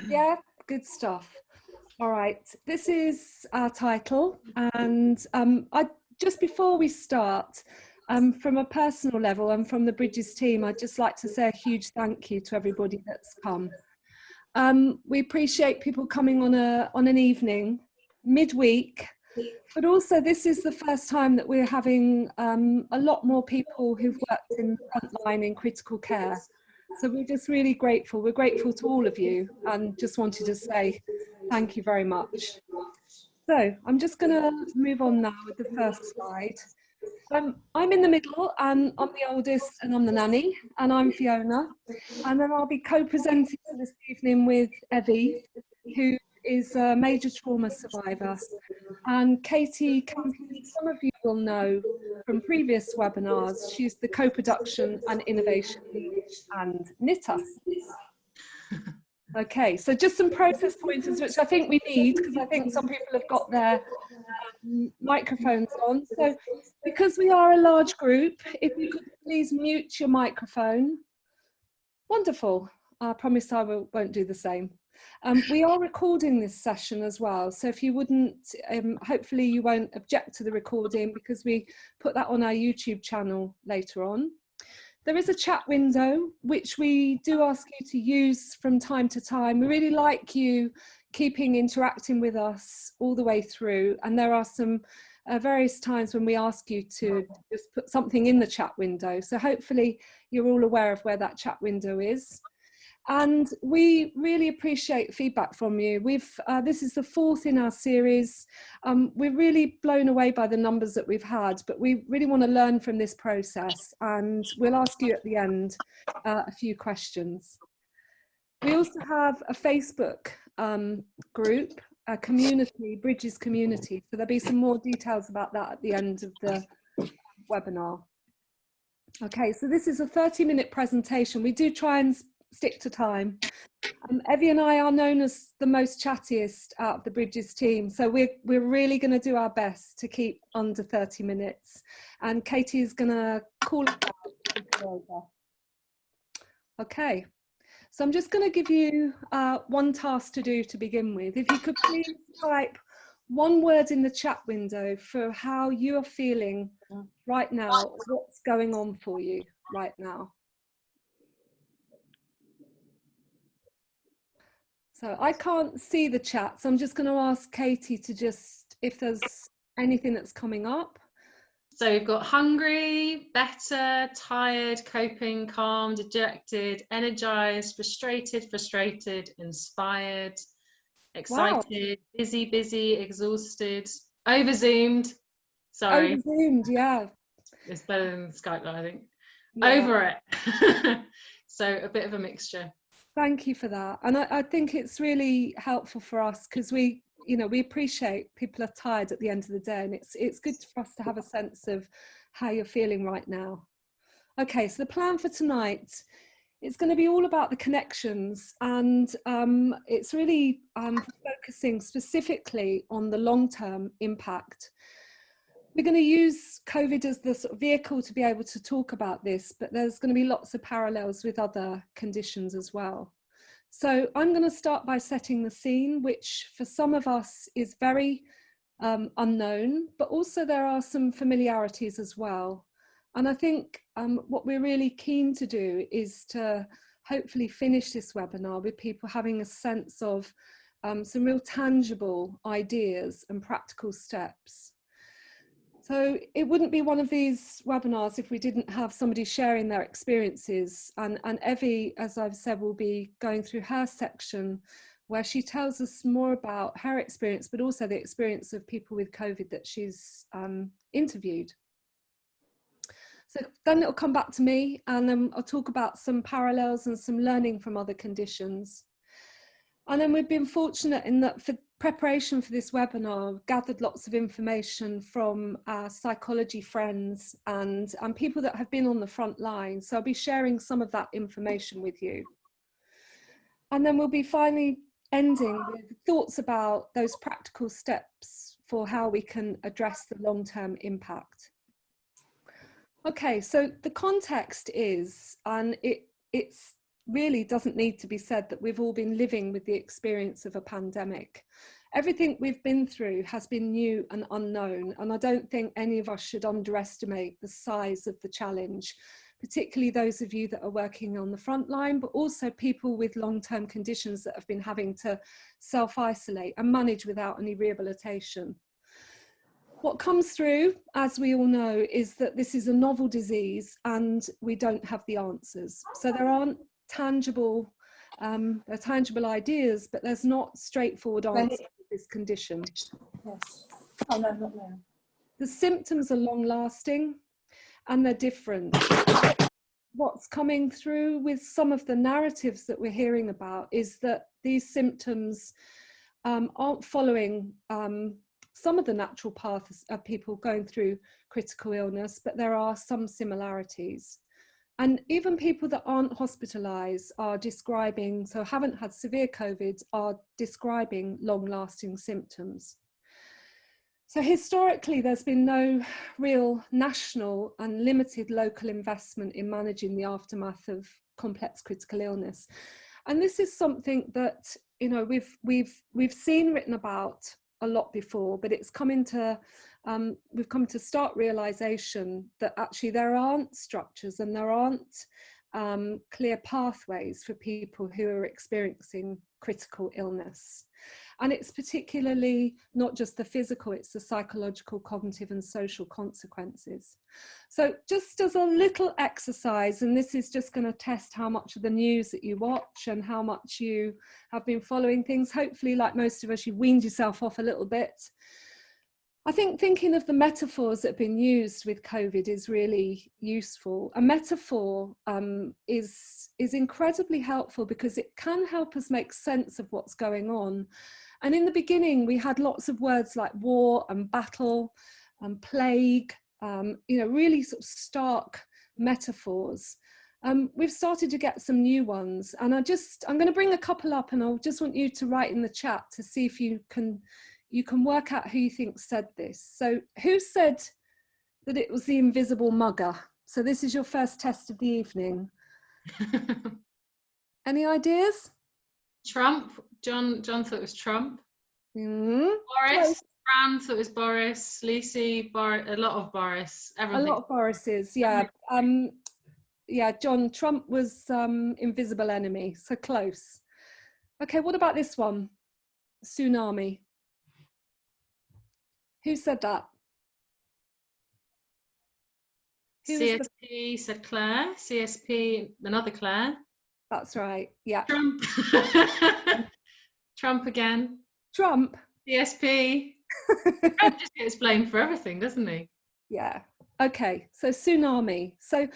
Yeah, good stuff. All right, this is our title, and just before we start, from a personal level and from the Bridges team, I'd just like to say a huge thank you to everybody that's come. We appreciate people coming on an evening, midweek, but also this is the first time that we're having a lot more people who've worked in the front line in critical care. So we're just really grateful. We're grateful to all of you, and just wanted to say thank you very much. So I'm just going to move on now with the first slide. I'm in the middle, and I'm the oldest, and I'm the nanny, and I'm Fiona. And then I'll be co-presenting this evening with Evi, who is a major trauma survivor. And Katie, some of you will know from previous webinars, she's the co-production and innovation lead and knitter. Okay, so just some process pointers, which I think we need, because I think some people have got their microphones on. So because we are a large group, if you could please mute your microphone. Wonderful. I promise I won't do the same. We are recording this session as well, so if you wouldn't, hopefully you won't object to the recording, because we put that on our YouTube channel later on. There is a chat window which we do ask you to use from time to time. We really like you interacting with us all the way through, and there are some various times when we ask you to just put something in the chat window, so hopefully you're all aware of where that chat window is. And we really appreciate feedback from you. This is the fourth in our series. We're really blown away by the numbers that we've had, but we really want to learn from this process, and we'll ask you at the end a few questions. We also have a Facebook group, a community, Bridges community, so there'll be some more details about that at the end of the webinar. Okay, so this is a 30-minute presentation. We do try and stick to time. Evi and I are known as the most chattiest out of the Bridges team, so we're really going to do our best to keep under 30 minutes, and Katie is going to call it out. Okay, so I'm just going to give you one task to do to begin with. If you could please type one word in the chat window for how you are feeling right now, what's going on for you right now. So I can't see the chat, so I'm just going to ask Katie to just, if there's anything that's coming up. So we've got hungry, better, tired, coping, calm, dejected, energized, frustrated, inspired, excited, wow. busy, exhausted, overzoomed. Sorry. Overzoomed, yeah. It's better than Skype, I think. Yeah. Over it. So a bit of a mixture. Thank you for that. And I think it's really helpful for us, because we appreciate people are tired at the end of the day, and it's good for us to have a sense of how you're feeling right now. Okay, so the plan for tonight is going to be all about the connections, and it's really focusing specifically on the long-term impact. We're going to use COVID as the sort of vehicle to be able to talk about this, but there's going to be lots of parallels with other conditions as well. So I'm going to start by setting the scene, which for some of us is very unknown, but also there are some familiarities as well. And I think what we're really keen to do is to hopefully finish this webinar with people having a sense of some real tangible ideas and practical steps. So it wouldn't be one of these webinars if we didn't have somebody sharing their experiences. And Evi, as I've said, will be going through her section where she tells us more about her experience, but also the experience of people with COVID that she's interviewed. So then it'll come back to me, and then I'll talk about some parallels and some learning from other conditions. And then we've been fortunate in that for preparation for this webinar, I've gathered lots of information from our psychology friends and people that have been on the front line. So I'll be sharing some of that information with you. And then we'll be finally ending with thoughts about those practical steps for how we can address the long-term impact. Okay, so the context is, and it's really doesn't need to be said that we've all been living with the experience of a pandemic. Everything we've been through has been new and unknown, and I don't think any of us should underestimate the size of the challenge, particularly those of you that are working on the front line, but also people with long-term conditions that have been having to self-isolate and manage without any rehabilitation. What comes through, as we all know, is that this is a novel disease and we don't have the answers. So there aren't tangible, ideas, but there's not straightforward answers to this condition. Yes. Oh, no, not now. The symptoms are long lasting and they're different. What's coming through with some of the narratives that we're hearing about is that these symptoms aren't following some of the natural paths of people going through critical illness, but there are some similarities. And even people that aren't hospitalised are describing, so haven't had severe COVID, are describing long-lasting symptoms. So historically, there's been no real national and limited local investment in managing the aftermath of complex critical illness. And this is something that, you know, we've seen written about a lot before, but it's come into, we've come to start realization that actually there aren't structures and there aren't clear pathways for people who are experiencing critical illness. And it's particularly not just the physical, it's the psychological, cognitive and social consequences. So just as a little exercise, and this is just going to test how much of the news that you watch and how much you have been following things. Hopefully, like most of us, you weaned yourself off a little bit. I think thinking of the metaphors that have been used with COVID is really useful. A metaphor is incredibly helpful because it can help us make sense of what's going on. And in the beginning, we had lots of words like war and battle and plague, you know, really sort of stark metaphors. We've started to get some new ones, and I'm going to bring a couple up, and I'll just want you to write in the chat to see if you can work out who you think said this. So who said that it was the invisible mugger? So this is your first test of the evening. Any ideas? Trump. John thought it was Trump. Mm-hmm. Boris. Fran thought it was Boris. Lucy, a lot of Boris. Everyone a lot of Boris's, yeah. Yeah, John, Trump was invisible enemy, so close. Okay, what about this one? Tsunami. Who said that? CSP said Claire. CSP, another Claire. That's right, yeah. Trump. Trump again. Trump. CSP. Trump just gets blamed for everything, doesn't he? Yeah. Okay, so tsunami. So,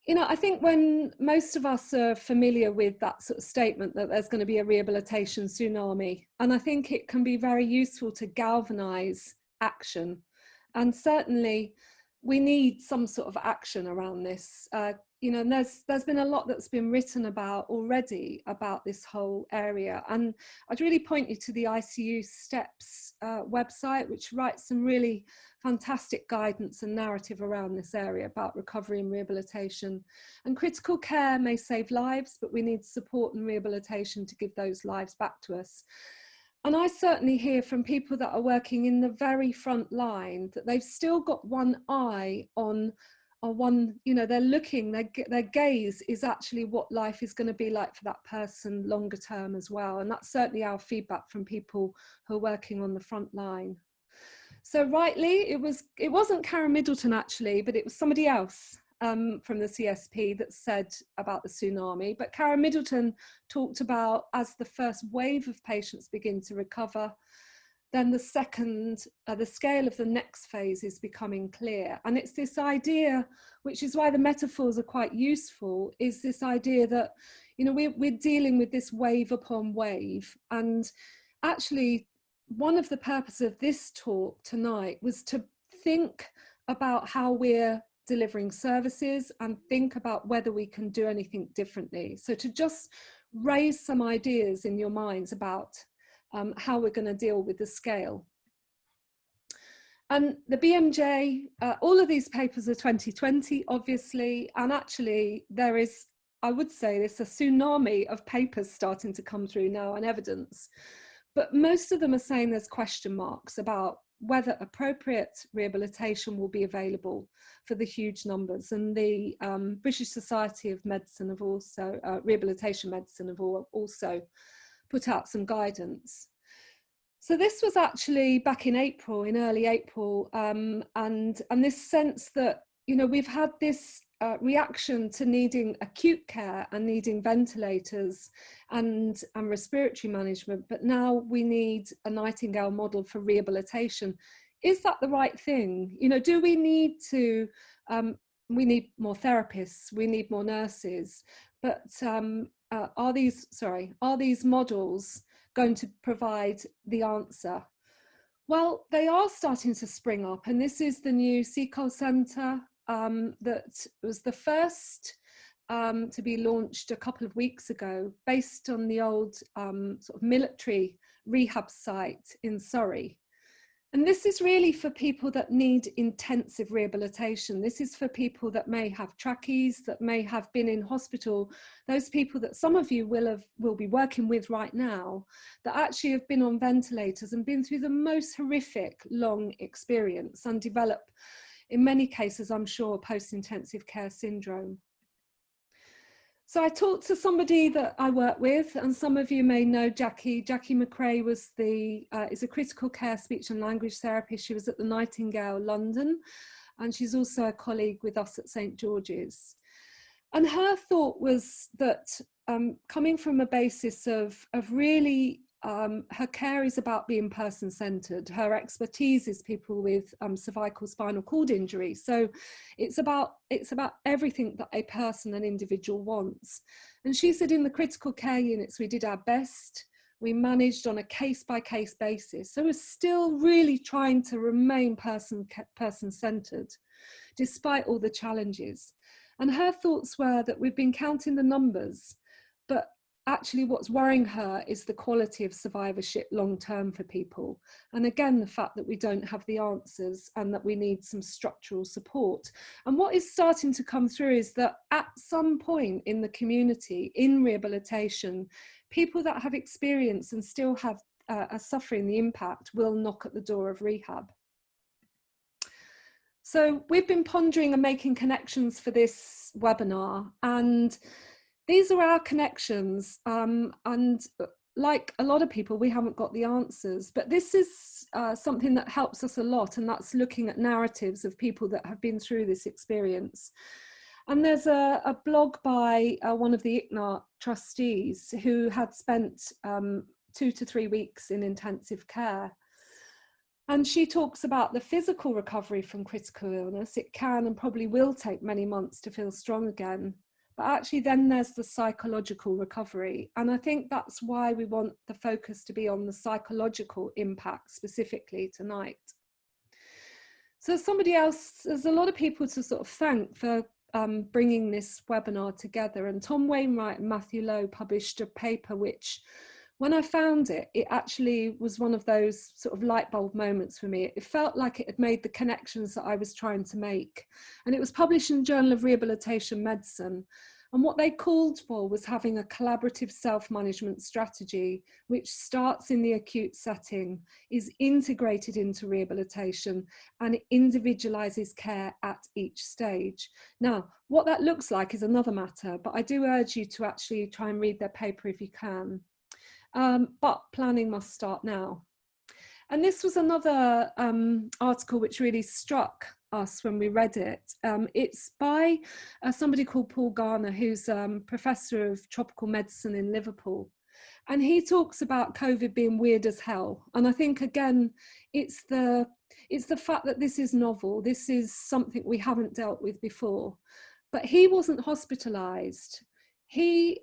you know, I think when most of us are familiar with that sort of statement that there's going to be a rehabilitation tsunami, and I think it can be very useful to galvanize action. And certainly we need some sort of action around this. You know, and there's been a lot that's been written about already about this whole area. And I'd really point you to the ICU Steps website, which writes some really fantastic guidance and narrative around this area about recovery and rehabilitation. And critical care may save lives, but we need support and rehabilitation to give those lives back to us. And I certainly hear from people that are working in the very front line that they've still got one eye on one, you know, they're looking, their gaze is actually what life is going to be like for that person longer term as well. And that's certainly our feedback from people who are working on the front line. So rightly, it wasn't Karen Middleton actually, but it was somebody else from the CSP that said about the tsunami. But Karen Middleton talked about as the first wave of patients begin to recover, then the scale of the next phase is becoming clear. And it's this idea, which is why the metaphors are quite useful, is this idea that, you know, we're dealing with this wave upon wave. And actually, one of the purposes of this talk tonight was to think about how we're delivering services and think about whether we can do anything differently. So to just raise some ideas in your minds about how we're going to deal with the scale. And the BMJ, all of these papers are 2020, obviously, and actually there is I would say there's a tsunami of papers starting to come through now and evidence, but most of them are saying there's question marks about whether appropriate rehabilitation will be available for the huge numbers. And the British Society of Medicine have also, Rehabilitation Medicine have also put out some guidance. So this was actually back in April, in early April, and this sense that, you know, we've had this reaction to needing acute care and needing ventilators and respiratory management, but now we need a Nightingale model for rehabilitation. Is that the right thing? You know, do we need to, we need more therapists, we need more nurses, but are these models going to provide the answer? Well, they are starting to spring up, and this is the new CECOL Centre that was the first to be launched a couple of weeks ago, based on the old sort of military rehab site in Surrey. And this is really for people that need intensive rehabilitation. This is for people that may have trachees, that may have been in hospital, those people that some of you will be working with right now, that actually have been on ventilators and been through the most horrific long experience and develop, in many cases, I'm sure, post-intensive care syndrome. So I talked to somebody that I work with, and some of you may know Jackie. Jackie McRae was is a critical care speech and language therapist. She was at the Nightingale London, and she's also a colleague with us at St George's. And her thought was that coming from a basis of really, her care is about being person-centered. Her expertise is people with cervical spinal cord injury. So it's about everything that a person, an individual wants. And she said in the critical care units, we did our best. We managed on a case-by-case basis. So we're still really trying to remain person-centered, despite all the challenges. And her thoughts were that we've been counting the numbers, but actually what's worrying her is the quality of survivorship long-term for people. And again, the fact that we don't have the answers and that we need some structural support. And what is starting to come through is that at some point in the community, in rehabilitation, people that have experience and still have are suffering the impact will knock at the door of rehab. So we've been pondering and making connections for this webinar, and these are our connections, and like a lot of people, we haven't got the answers, but this is something that helps us a lot, and that's looking at narratives of people that have been through this experience. And there's a blog by one of the ICNAR trustees who had spent 2 to 3 weeks in intensive care. And she talks about the physical recovery from critical illness. It can and probably will take many months to feel strong again. But actually then there's the psychological recovery. And I think that's why we want the focus to be on the psychological impact specifically tonight. So somebody else, there's a lot of people to sort of thank for bringing this webinar together. And Tom Wainwright and Matthew Lowe published a paper which, when I found it, it actually was one of those sort of light bulb moments for me. It felt like it had made the connections that I was trying to make. And it was published in the Journal of Rehabilitation Medicine. And what they called for was having a collaborative self-management strategy, which starts in the acute setting, is integrated into rehabilitation, and it individualizes care at each stage. Now, what that looks like is another matter, but I do urge you to actually try and read their paper if you can. But planning must start now. And this was another article which really struck us when we read it. It's by somebody called Paul Garner, who's Professor of Tropical Medicine in Liverpool. And he talks about COVID being weird as hell. And I think, again, it's the fact that this is novel. This is something we haven't dealt with before. But he wasn't hospitalized. He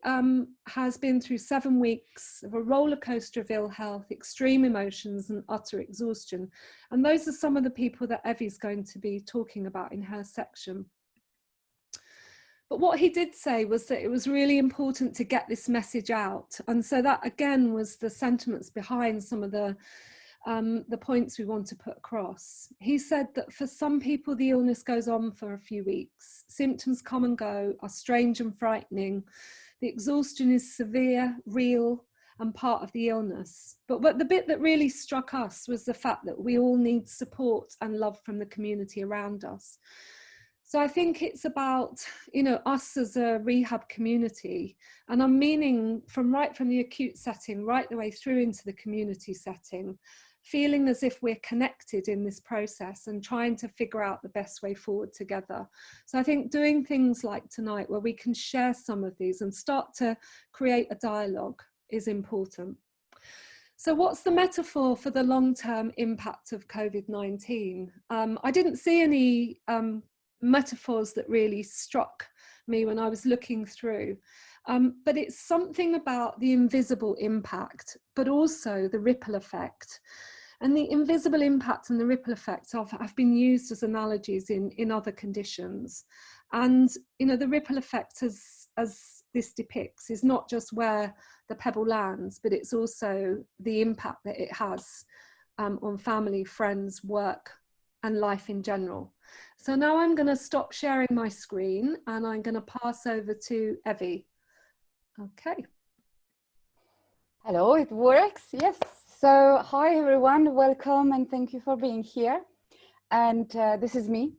has been through 7 weeks of a roller coaster of ill health, extreme emotions and utter exhaustion. And those are some of the people that Evi's going to be talking about in her section. But what he did say was that it was really important to get this message out. And so that again was the sentiments behind some of the the points we want to put across. He said that for some people, the illness goes on for a few weeks. Symptoms come and go, are strange and frightening. The exhaustion is severe, real, and part of the illness. But the bit that really struck us was the fact that we all need support and love from the community around us. So I think it's about, you know, us as a rehab community, and I'm meaning from the acute setting right the way through into the community setting, feeling as if we're connected in this process and trying to figure out the best way forward together. So I think doing things like tonight where we can share some of these and start to create a dialogue is important. So what's the metaphor for the long-term impact of COVID-19? I didn't see any metaphors that really struck me when I was looking through, but it's something about the invisible impact, but also the ripple effect. And the invisible impact and the ripple effect have been used as analogies in other conditions. And, you know, the ripple effect, as this depicts, is not just where the pebble lands, but it's also the impact that it has on family, friends, work, and life in general. So now I'm going to stop sharing my screen and I'm going to pass over to Evi. Okay. Hello, it works. Yes. So hi everyone, welcome and thank you for being here. And this is me.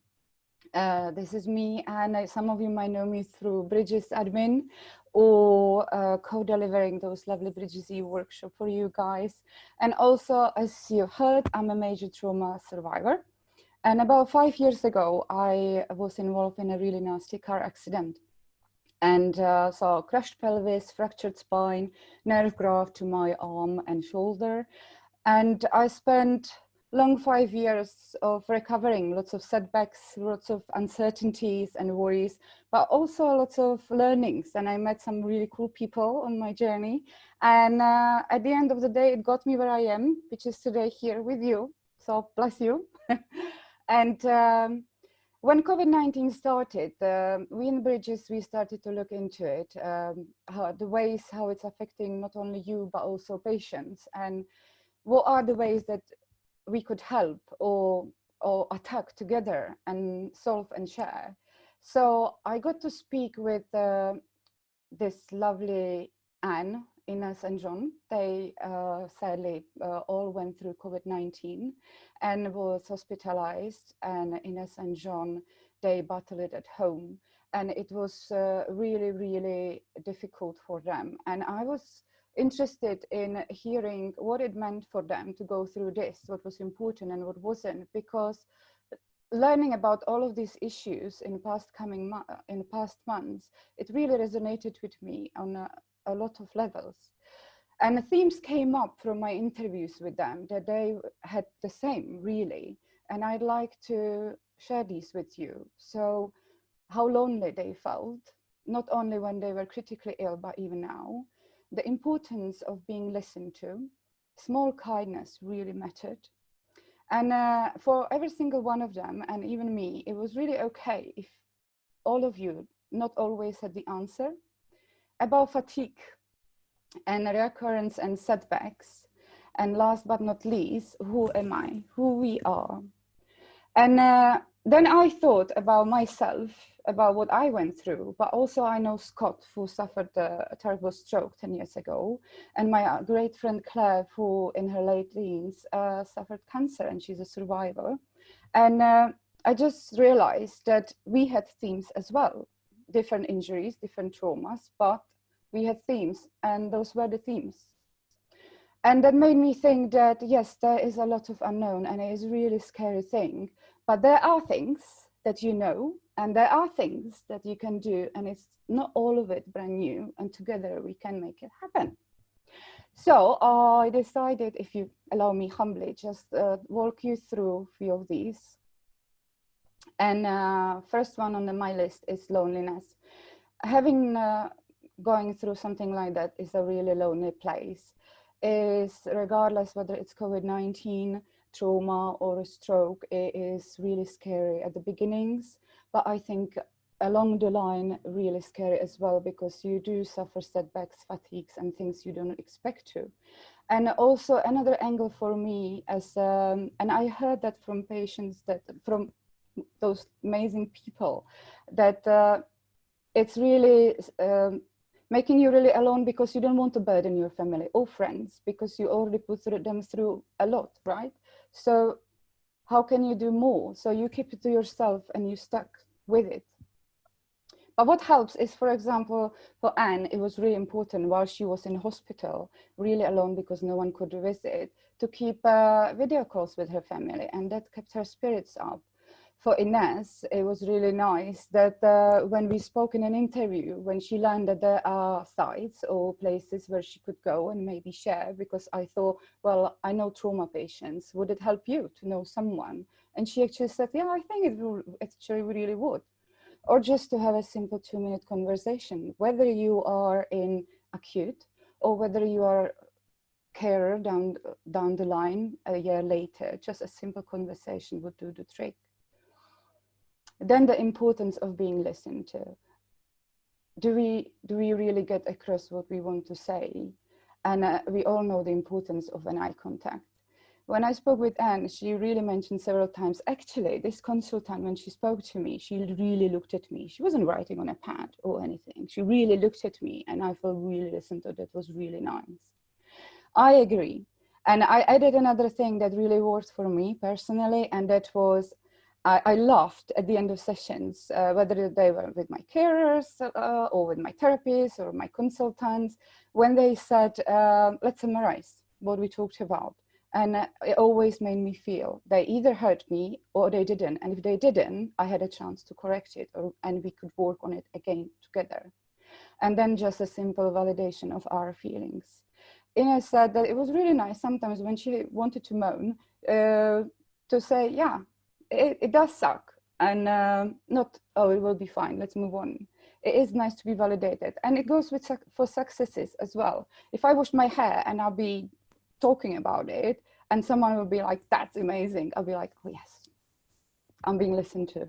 And some of you might know me through Bridges admin or co-delivering those lovely Bridges workshop for you guys. And also, as you heard, I'm a major trauma survivor. And about 5 years ago, I was involved in a really nasty car accident. And so crushed pelvis, fractured spine, nerve graft to my arm and shoulder. And I spent long 5 years of recovering, lots of setbacks, lots of uncertainties and worries, but also lots of learnings. And I met some really cool people on my journey. And at the end of the day, it got me where I am, which is today here with you. So bless you. And when COVID-19 started, we in Bridges, we started to look into it, how it's affecting not only you, but also patients, and what are the ways that we could help or attack together and solve and share. So I got to speak with this lovely Anne, Ines and John. They sadly all went through COVID-19 and was hospitalized, and Ines and John, they battled it at home. And it was really, really difficult for them. And I was interested in hearing what it meant for them to go through this, what was important and what wasn't, because learning about all of these issues in the past months, it really resonated with me on a lot of levels. And the themes came up from my interviews with them that they had the same, really. And I'd like to share these with you. So how lonely they felt, not only when they were critically ill, but even now. The importance of being listened to. Small kindness really mattered. And for every single one of them, and even me, it was really okay if all of you not always had the answer. About fatigue and recurrence and setbacks. And last but not least, who am I, who we are. And then I thought about myself, about what I went through, but also I know Scott, who suffered a terrible stroke 10 years ago, and my great friend Claire, who in her late teens suffered cancer, and she's a survivor. And I just realized that we had themes as well, different injuries, different traumas, but we had themes, and those were the themes. And that made me think that, yes, there is a lot of unknown, and it is a really scary thing, but there are things that you know, and there are things that you can do, and it's not all of it brand new, and together we can make it happen. So I decided, if you allow me humbly, just walk you through a few of these. And first one on my list is loneliness. Having going through something like that is a really lonely place. Is regardless whether it's COVID-19, trauma or a stroke, it is really scary at the beginnings, but I think along the line really scary as well, because you do suffer setbacks, fatigues and things you don't expect to. And also another angle for me as, and I heard that from patients, that from those amazing people, that it's really making you really alone because you don't want to burden your family or friends because you already put them through a lot, right? So how can you do more? So you keep it to yourself and you stuck with it. But what helps is, for example, for Anne, it was really important while she was in hospital, really alone because no one could visit, to keep video calls with her family, and that kept her spirits up. For Ines, it was really nice that when we spoke in an interview, when she learned that there are sites or places where she could go and maybe share, because I thought, well, I know trauma patients, would it help you to know someone? And she actually said, yeah, I think it actually really would. Or just to have a simple 2-minute conversation, whether you are in acute or whether you are carer down the line a year later, just a simple conversation would do the trick. Then the importance of being listened to. Do we really get across what we want to say? And we all know the importance of an eye contact. When I spoke with Anne, she really mentioned several times, actually, this consultant, when she spoke to me, she really looked at me. She wasn't writing on a pad or anything. She really looked at me and I felt really listened to. That was really nice. I agree. And I added another thing that really worked for me personally, and that was, I laughed at the end of sessions, whether they were with my carers or with my therapists or my consultants, when they said, let's summarize what we talked about. And it always made me feel they either heard me or they didn't. And if they didn't, I had a chance to correct it, and we could work on it again together. And then just a simple validation of our feelings. Ines said that it was really nice sometimes when she wanted to moan, to say, yeah, it does suck. And not, oh, it will be fine, let's move on. It is nice to be validated. And it goes with for successes as well. If I wash my hair and I'll be talking about it and someone will be like, that's amazing, I'll be like, oh yes, I'm being listened to.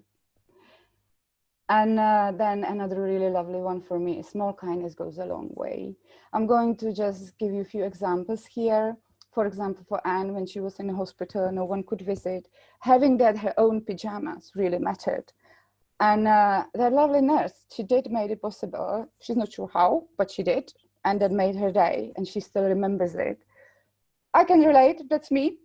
And then another really lovely one for me is small kindness goes a long way. I'm going to just give you a few examples here. For example, for Anne, when she was in the hospital, no one could visit, having that her own pajamas really mattered. And that lovely nurse, she did made it possible. She's not sure how, but she did. And that made her day, and she still remembers it. I can relate, that's me.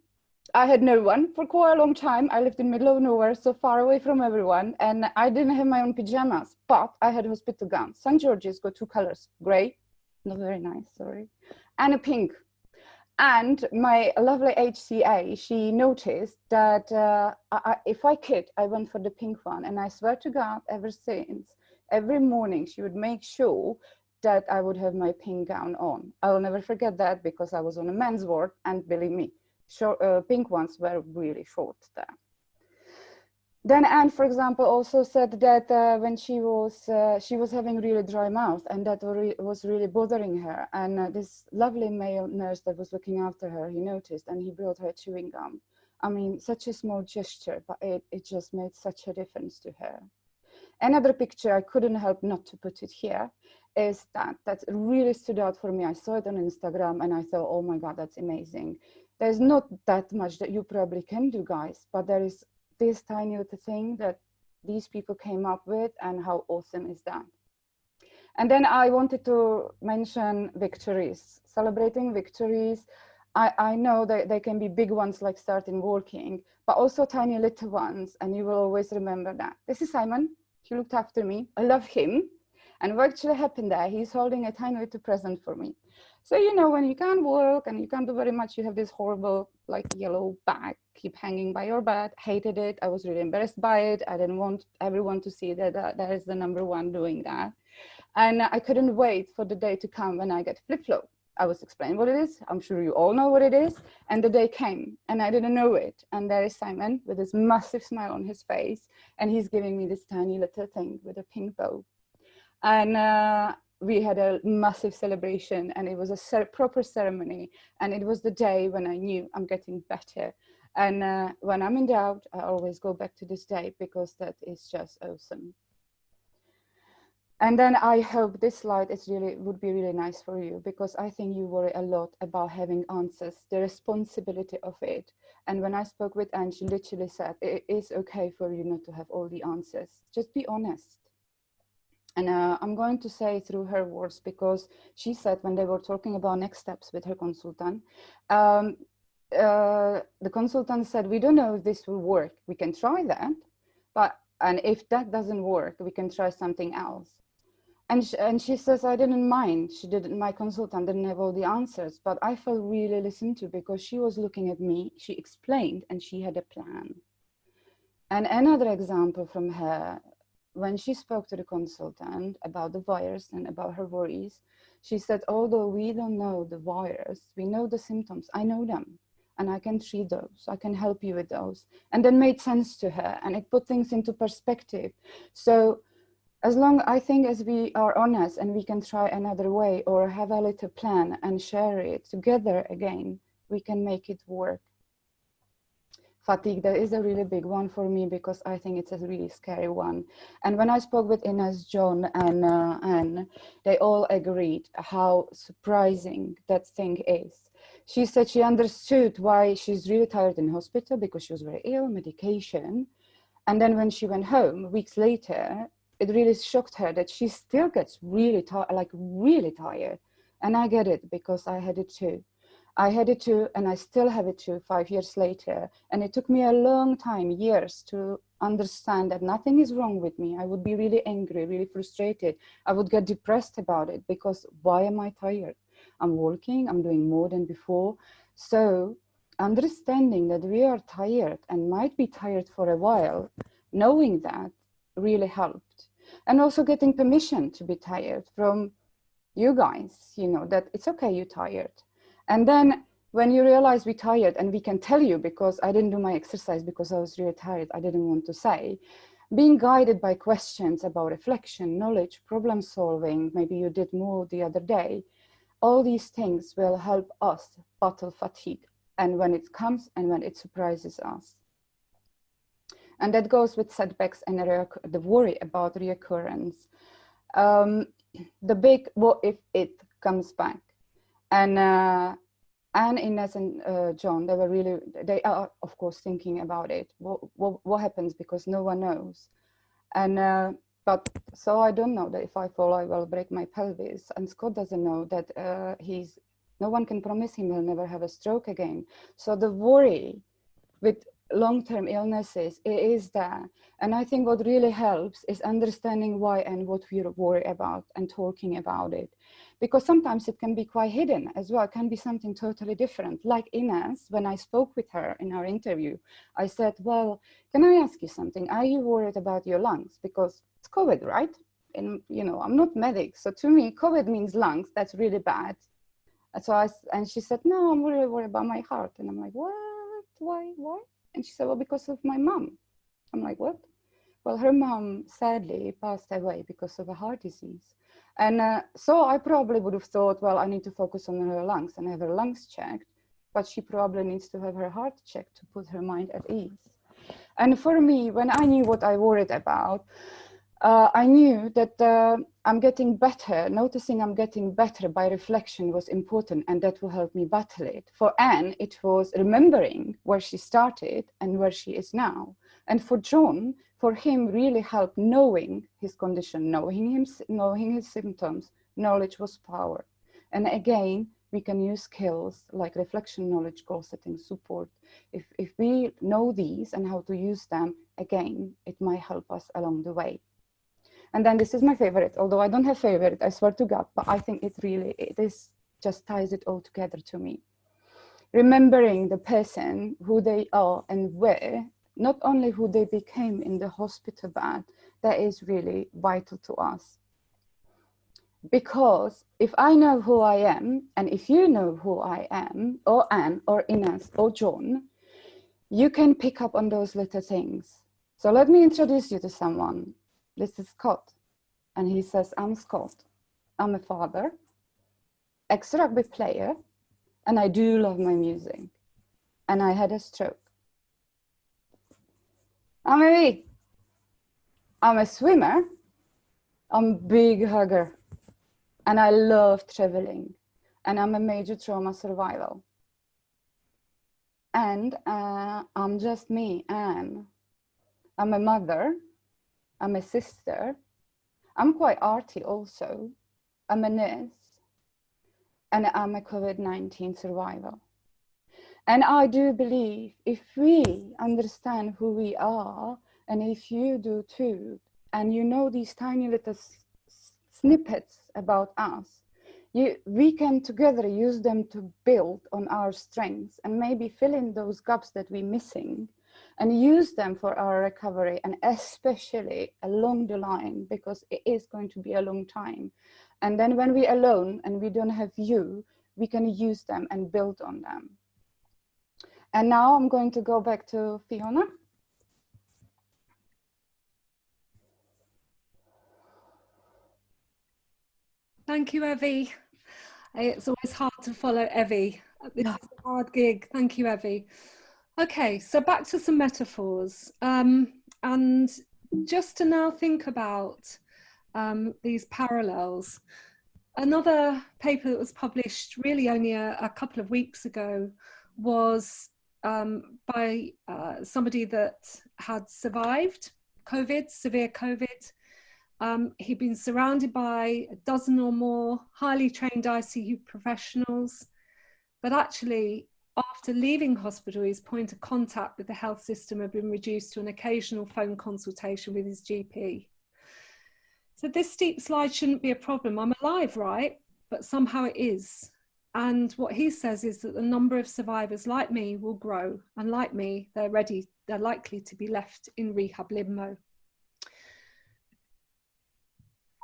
I had no one for quite a long time. I lived in the middle of nowhere, so far away from everyone, and I didn't have my own pajamas, but I had hospital gowns. St. George's got 2 colors, gray, not very nice, sorry, and a pink. And my lovely HCA, she noticed that if I could, I went for the pink one, and I swear to God, ever since, every morning she would make sure that I would have my pink gown on. I will never forget that because I was on a men's ward, and believe me, pink ones were really short there. Then Anne, for example, also said that when she was having really dry mouth, and that was really bothering her. And this lovely male nurse that was looking after her, he noticed, and he brought her chewing gum. I mean, such a small gesture, but it just made such a difference to her. Another picture, I couldn't help not to put it here, is that really stood out for me. I saw it on Instagram and I thought, oh my God, that's amazing. There's not that much that you probably can do, guys, but there is this tiny little thing that these people came up with, and how awesome is that? And then I wanted to mention victories, celebrating victories. I know that they can be big ones like starting walking, but also tiny little ones, and you will always remember that. This is Simon, he looked after me, I love him. And what actually happened there, he's holding a tiny little present for me. So, you know, when you can't walk and you can't do very much, you have this horrible like yellow bag keep hanging by your bed. Hated it. I was really embarrassed by it. I didn't want everyone to see that that is the #1 doing that. And I couldn't wait for the day to come when I get flip-flop. I was explaining what it is. I'm sure you all know what it is. And the day came and I didn't know it. And there is Simon with this massive smile on his face. And he's giving me this tiny little thing with a pink bow. And we had a massive celebration, and it was a proper ceremony. And it was the day when I knew I'm getting better. And when I'm in doubt, I always go back to this day because that is just awesome. And then I hope this slide would be really nice for you, because I think you worry a lot about having answers, the responsibility of it. And when I spoke with Anne, she literally said, it is okay for you not to have all the answers. Just be honest. And I'm going to say through her words, because she said when they were talking about next steps with her consultant, the consultant said, we don't know if this will work. We can try that, and if that doesn't work, we can try something else. And she says, I didn't mind. My consultant didn't have all the answers, but I felt really listened to, because she was looking at me, she explained, and she had a plan. And another example from her, when she spoke to the consultant about the virus and about her worries, she said, although we don't know the virus, we know the symptoms. I know them, and I can treat those. I can help you with those. And that made sense to her, and it put things into perspective. So I think as we are honest and we can try another way or have a little plan and share it together again, we can make it work. Fatigue, that is a really big one for me, because I think it's a really scary one. And when I spoke with Ines, John, and Anne, they all agreed how surprising that thing is. She said she understood why she's really tired in hospital, because she was very ill, medication. And then when she went home, weeks later, it really shocked her that she still gets really tired, like really tired. And I get it, because I had it too. I had it too, and I still have it too 5 years later. And it took me a long time, years, to understand that nothing is wrong with me. I would be really angry, really frustrated. I would get depressed about it, because why am I tired? I'm working, I'm doing more than before. So understanding that we are tired and might be tired for a while, knowing that really helped. And also getting permission to be tired from you guys, you know, that it's okay, you're tired. And then when you realize we're tired, and we can tell you, because I didn't do my exercise because I was really tired, I didn't want to say, being guided by questions about reflection, knowledge, problem solving, maybe you did more the other day, all these things will help us battle fatigue, and when it comes and when it surprises us. And that goes with setbacks and the worry about reoccurrence. The big what if it comes back. And Anne, Ines, and John, they are of course thinking about it. What happens, because no one knows. And but so I don't know that if I fall, I will break my pelvis. And Scott doesn't know that no one can promise him he'll never have a stroke again. So the worry with long-term illnesses, it is there. And I think what really helps is understanding why and what we worry about and talking about it. Because sometimes it can be quite hidden as well. It can be something totally different. Like Ines, when I spoke with her in our interview, I said, well, can I ask you something? Are you worried about your lungs? Because it's COVID, right? And you know, I'm not medic. So to me, COVID means lungs. That's really bad. And she said, no, I'm really worried about my heart. And I'm like, what? Why? And she said, well, because of my mom. I'm like, what? Well, her mom sadly passed away because of a heart disease. And so I probably would have thought, well, I need to focus on her lungs and have her lungs checked, but she probably needs to have her heart checked to put her mind at ease. And for me, when I knew what I worried about, I knew that I'm getting better. Noticing I'm getting better by reflection was important, and that will help me battle it. For Anne, it was remembering where she started and where she is now. And for John, for him really helped knowing his condition, knowing his symptoms. Knowledge was power. And again, we can use skills like reflection, knowledge, goal setting, support. If we know these and how to use them, again, it might help us along the way. And then this is my favorite, although I don't have favorite, I swear to God, but I think it just ties it all together to me. Remembering the person, who they are and where, not only who they became in the hospital bed, that is really vital to us. Because if I know who I am, and if you know who I am, or Anne, or Ines, or John, you can pick up on those little things. So let me introduce you to someone. This is Scott. And he says, I'm Scott. I'm a father, ex-rugby player, and I do love my music. And I had a stroke. I'm Evi. I'm a swimmer, I'm a big hugger and I love traveling, and I'm a major trauma survivor. And I'm just me, Anne. I'm a mother, I'm a sister, I'm quite arty also, I'm a nurse, and I'm a COVID-19 survivor. And I do believe if we understand who we are, and if you do too, and you know these tiny little snippets about us, we can together use them to build on our strengths and maybe fill in those gaps that we're missing and use them for our recovery, and especially along the line, because it is going to be a long time. And then when we're alone and we don't have you, we can use them and build on them. And now I'm going to go back to Fiona. Thank you, Evi. It's always hard to follow Evi. This is a hard gig. Thank you, Evi. Okay, so back to some metaphors. And just to now think about these parallels. Another paper that was published really only a couple of weeks ago was by somebody that had survived COVID, severe COVID. He'd been surrounded by a dozen or more highly trained ICU professionals, but actually after leaving hospital, his point of contact with the health system had been reduced to an occasional phone consultation with his GP. So this steep slide shouldn't be a problem. I'm alive, right? But somehow it is. And what he says is that the number of survivors like me will grow, and like me, they're likely to be left in rehab limbo.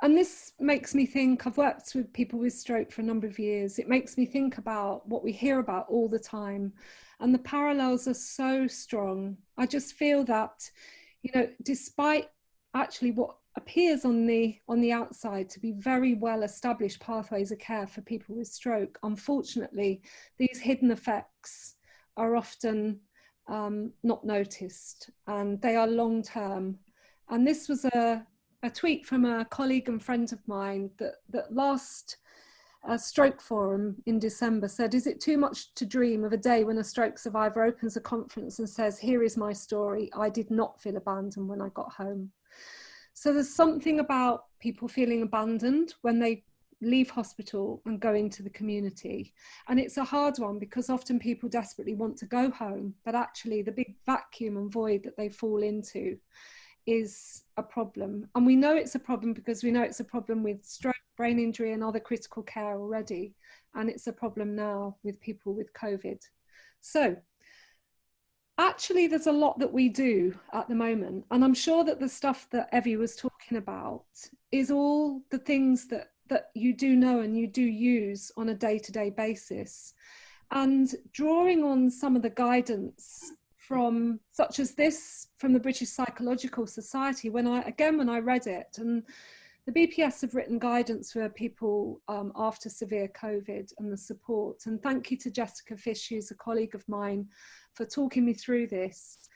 And this makes me think, I've worked with people with stroke for a number of years. It makes me think about what we hear about all the time. And the parallels are so strong. I just feel that, you know, despite actually what appears on the outside to be very well established pathways of care for people with stroke, unfortunately, these hidden effects are often not noticed, and they are long term. And this was a tweet from a colleague and friend of mine that last stroke forum in December said, "Is it too much to dream of a day when a stroke survivor opens a conference and says, 'Here is my story. I did not feel abandoned when I got home.'" So there's something about people feeling abandoned when they leave hospital and go into the community. And it's a hard one because often people desperately want to go home, but actually the big vacuum and void that they fall into is a problem. And we know it's a problem because we know it's a problem with stroke, brain injury and other critical care already. And it's a problem now with people with COVID. So actually there's a lot that we do at the moment. And I'm sure that the stuff that Evi was talking about is all the things that you do know and you do use on a day-to-day basis. And drawing on some of the guidance from such as this from the British Psychological Society, when I read it, and the BPS have written guidance for people after severe COVID and the support. And thank you to Jessica Fish, who's a colleague of mine, for talking me through this.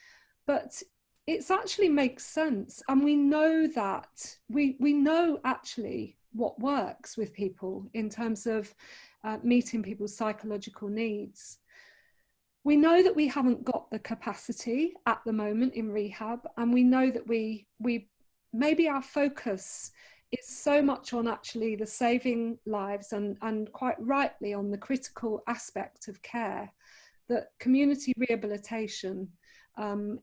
But it actually makes sense. And we know that, we know actually what works with people in terms of meeting people's psychological needs. We know that we haven't got the capacity at the moment in rehab, and we know that we maybe our focus is so much on actually the saving lives and quite rightly on the critical aspect of care, that community rehabilitation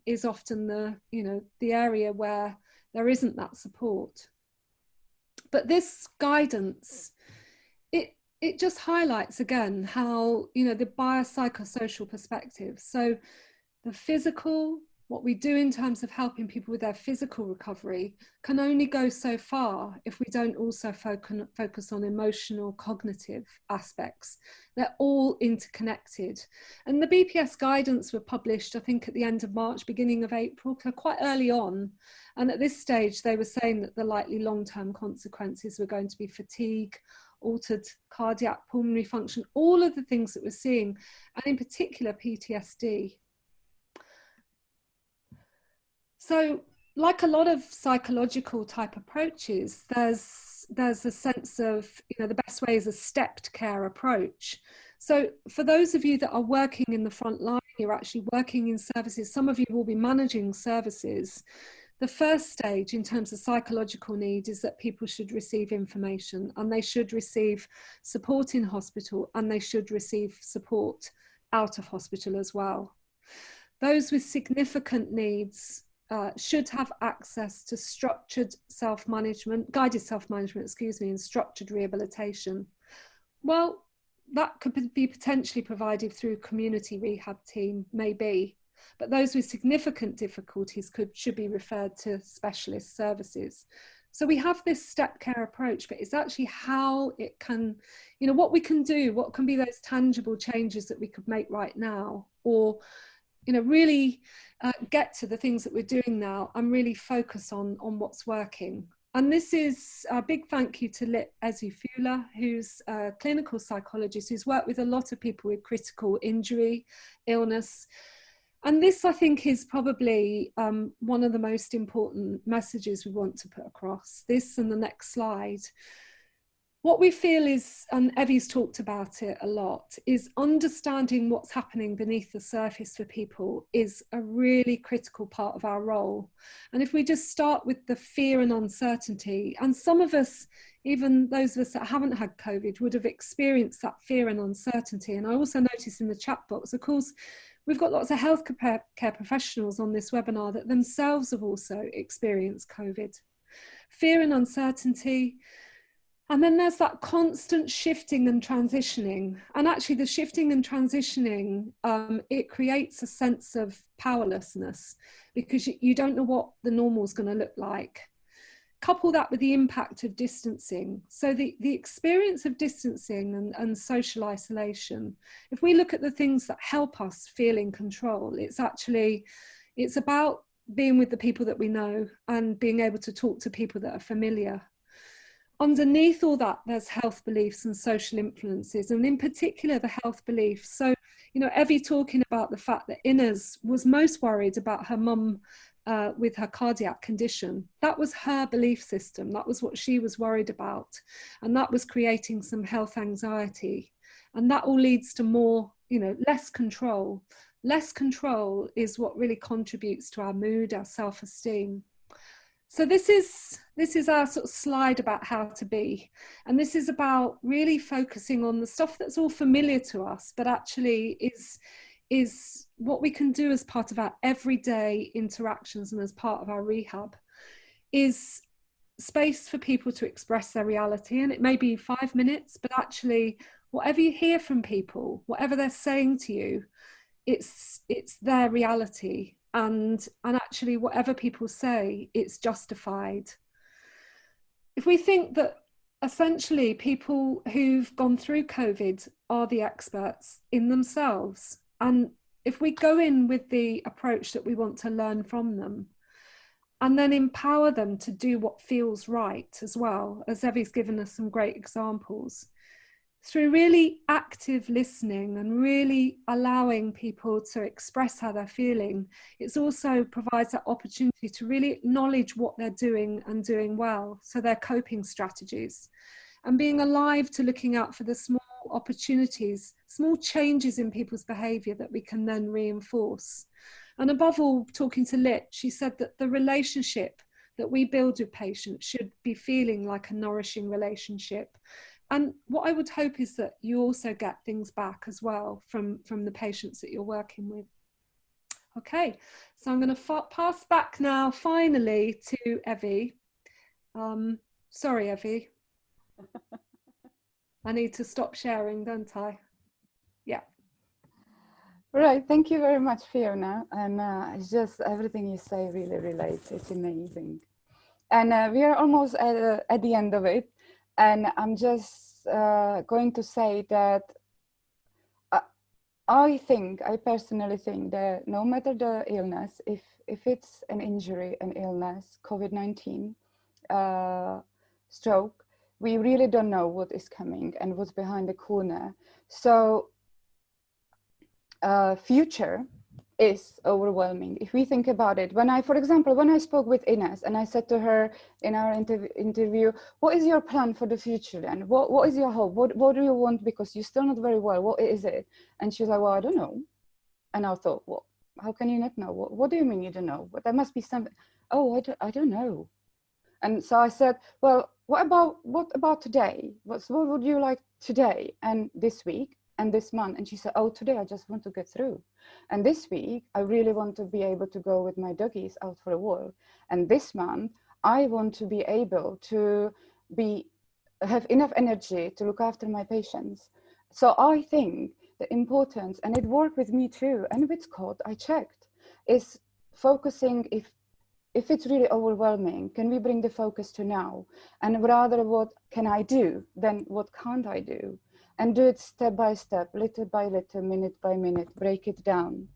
is often the area where there isn't that support. But this guidance, it just highlights again how, the biopsychosocial perspective. So the physical, what we do in terms of helping people with their physical recovery can only go so far if we don't also focus on emotional, cognitive aspects. They're all interconnected. And the BPS guidance were published, I think, at the end of March, beginning of April, so quite early on. And at this stage, they were saying that the likely long-term consequences were going to be fatigue, altered cardiac pulmonary function, all of the things that we're seeing, and in particular PTSD. So like a lot of psychological type approaches, there's a sense of, you know, the best way is a stepped care approach. So for those of you that are working in the front line, you're actually working in services, some of you will be managing services. The first stage in terms of psychological need is that people should receive information, and they should receive support in hospital, and they should receive support out of hospital as well. Those with significant needs should have access to structured self-management, guided self-management, excuse me, and structured rehabilitation. Well, that could be potentially provided through community rehab team, maybe, but those with significant difficulties should be referred to specialist services. So we have this step care approach, but it's actually how it can, you know, what we can do, what can be those tangible changes that we could make right now, or, you know, really get to the things that we're doing now and really focus on what's working. And this is a big thank you to Evi Machova, who's a clinical psychologist who's worked with a lot of people with critical injury, illness. And this, I think, is probably one of the most important messages we want to put across. This and the next slide. What we feel is, and Evi's talked about it a lot, is understanding what's happening beneath the surface for people is a really critical part of our role. And if we just start with the fear and uncertainty, and some of us, even those of us that haven't had COVID, would have experienced that fear and uncertainty. And I also noticed in the chat box, of course, we've got lots of healthcare professionals on this webinar that themselves have also experienced COVID. Fear and uncertainty. And then there's that constant shifting and transitioning. And actually the shifting and transitioning, it creates a sense of powerlessness because you don't know what the normal is going to look like. Couple that with the impact of distancing. So the experience of distancing and social isolation, if we look at the things that help us feel in control, it's about being with the people that we know and being able to talk to people that are familiar. Underneath all that, there's health beliefs and social influences, and in particular, the health beliefs. So, you know, Evi talking about the fact that Inez was most worried about her mum with her cardiac condition. That was her belief system. That was what she was worried about. And that was creating some health anxiety. And that all leads to more, you know, less control. Less control is what really contributes to our mood, our self-esteem. So this is our sort of slide about how to be. And this is about really focusing on the stuff that's all familiar to us, but actually is what we can do as part of our everyday interactions and as part of our rehab, is space for people to express their reality. And it may be 5 minutes, but actually whatever you hear from people, whatever they're saying to you, it's their reality. And actually whatever people say, it's justified. If we think that essentially people who've gone through COVID are the experts in themselves, and if we go in with the approach that we want to learn from them and then empower them to do what feels right as well, as Evi's given us some great examples, through really active listening and really allowing people to express how they're feeling, it also provides that opportunity to really acknowledge what they're doing and doing well, so their coping strategies, and being alive to looking out for the small opportunities, small changes in people's behaviour that we can then reinforce. And above all, talking to Lit, she said that the relationship that we build with patients should be feeling like a nourishing relationship. And what I would hope is that you also get things back as well from the patients that you're working with. Okay, so I'm going to pass back now finally to Evi. Sorry, Evi. I need to stop sharing, don't I? Yeah. Right, thank you very much, Fiona. And it's just everything you say really relates. It's amazing. And we are almost at the end of it. And I'm just going to say that I personally think that no matter the illness, if it's an injury, an illness, COVID-19, stroke, we really don't know what is coming and what's behind the corner. So future is overwhelming. If we think about it, for example, when I spoke with Ines and I said to her in our interview, what is your plan for the future then? What is your hope? What do you want? Because you're still not very well. What is it? And she's like, well, I don't know. And I thought, well, how can you not know? What do you mean you don't know? But there must be something. Oh, I don't know. And so I said, well, what about today? What would you like today and this week and this month? And she said, oh, today I just want to get through. And this week, I really want to be able to go with my doggies out for a walk. And this month, I want to be able to have enough energy to look after my patients. So I think the importance, and it worked with me too, and with Scott, I checked, is focusing if it's really overwhelming, can we bring the focus to now? And rather what can I do than what can't I do? And do it step by step, little by little, minute by minute, break it down.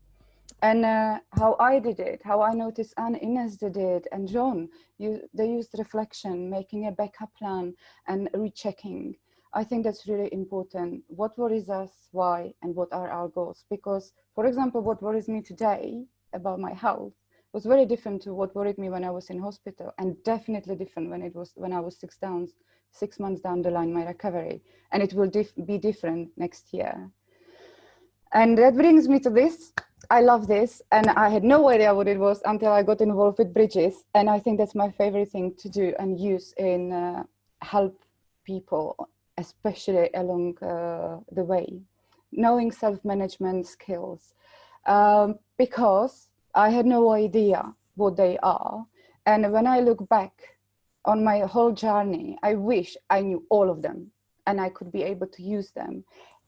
And how I did it, how I noticed Anne, Ines did it, and John, they used reflection, making a backup plan and rechecking. I think that's really important. What worries us, why, and what are our goals? Because, for example, what worries me today about my health was very different to what worried me when I was in hospital, and definitely different when I was 6 months down the line, my recovery, and it will be different next year. And that brings me to this. I love this, and I had no idea what it was until I got involved with Bridges, and I think that's my favorite thing to do and use in help people, especially along the way, knowing self-management skills, because I had no idea what they are. And when I look back on my whole journey, I wish I knew all of them and I could be able to use them,